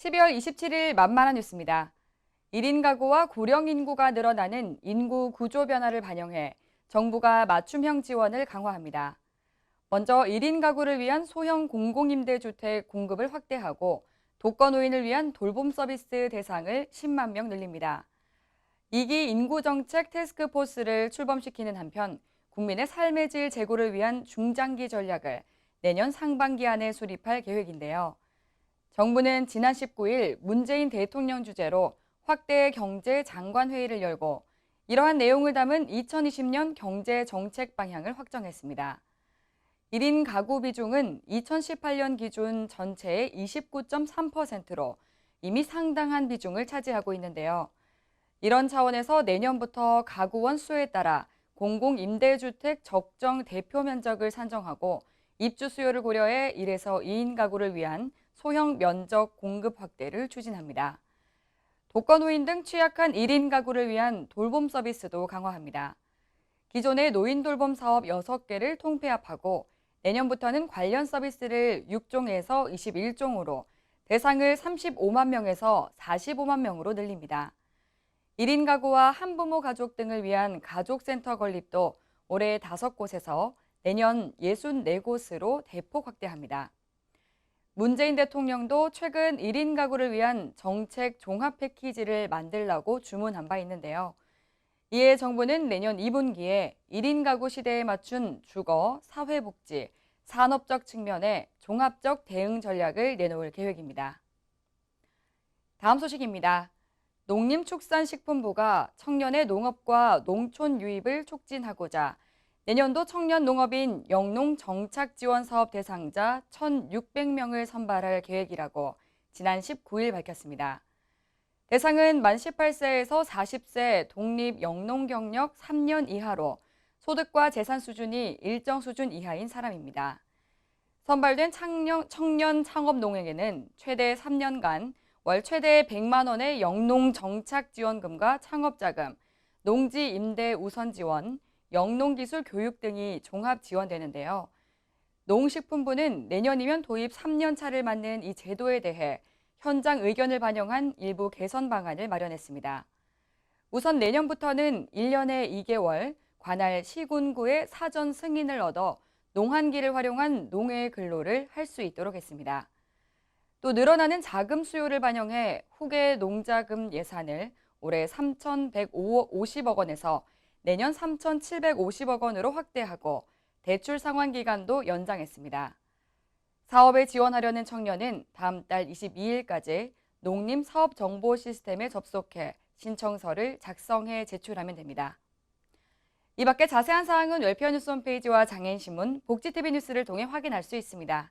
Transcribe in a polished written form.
12월 27일 만만한 뉴스입니다. 1인 가구와 고령 인구가 늘어나는 인구 구조 변화를 반영해 정부가 맞춤형 지원을 강화합니다. 먼저 1인 가구를 위한 소형 공공임대주택 공급을 확대하고 독거노인을 위한 돌봄 서비스 대상을 10만 명 늘립니다. 2기 인구정책 태스크포스를 출범시키는 한편 국민의 삶의 질 제고를 위한 중장기 전략을 내년 상반기 안에 수립할 계획인데요. 정부는 지난 19일 문재인 대통령 주재로 확대 경제 장관 회의를 열고 이러한 내용을 담은 2020년 경제 정책 방향을 확정했습니다. 1인 가구 비중은 2018년 기준 전체의 29.3%로 이미 상당한 비중을 차지하고 있는데요. 이런 차원에서 내년부터 가구 원수에 따라 공공임대주택 적정 대표 면적을 산정하고 입주 수요를 고려해 1에서 2인 가구를 위한 소형 면적 공급 확대를 추진합니다. 독거노인 등 취약한 1인 가구를 위한 돌봄 서비스도 강화합니다. 기존의 노인 돌봄 사업 6개를 통폐합하고 내년부터는 관련 서비스를 6종에서 21종으로 대상을 35만 명에서 45만 명으로 늘립니다. 1인 가구와 한부모 가족 등을 위한 가족센터 건립도 올해 5곳에서 내년 64곳으로 대폭 확대합니다. 문재인 대통령도 최근 1인 가구를 위한 정책 종합 패키지를 만들라고 주문한 바 있는데요. 이에 정부는 내년 2분기에 1인 가구 시대에 맞춘 주거, 사회복지, 산업적 측면의 종합적 대응 전략을 내놓을 계획입니다. 다음 소식입니다. 농림축산식품부가 청년의 농업과 농촌 유입을 촉진하고자 내년도 청년 농업인 영농 정착 지원 사업 대상자 1,600명을 선발할 계획이라고 지난 19일 밝혔습니다. 대상은 만 18세에서 40세 독립 영농 경력 3년 이하로 소득과 재산 수준이 일정 수준 이하인 사람입니다. 선발된 청년 창업 농에게는 최대 3년간 월 최대 100만 원의 영농 정착 지원금과 창업자금, 농지 임대 우선 지원, 영농기술 교육 등이 종합 지원되는데요. 농식품부는 내년이면 도입 3년 차를 맞는 이 제도에 대해 현장 의견을 반영한 일부 개선 방안을 마련했습니다. 우선 내년부터는 1년에 2개월 관할 시군구의 사전 승인을 얻어 농한기를 활용한 농해 근로를 할 수 있도록 했습니다. 또 늘어나는 자금 수요를 반영해 후계 농자금 예산을 올해 3,150억 원에서 내년 3,750억 원으로 확대하고 대출 상환 기간도 연장했습니다. 사업에 지원하려는 청년은 다음 달 22일까지 농림사업정보 시스템에 접속해 신청서를 작성해 제출하면 됩니다. 이 밖에 자세한 사항은 웰페어 뉴스 홈페이지와 장애인신문, 복지TV 뉴스를 통해 확인할 수 있습니다.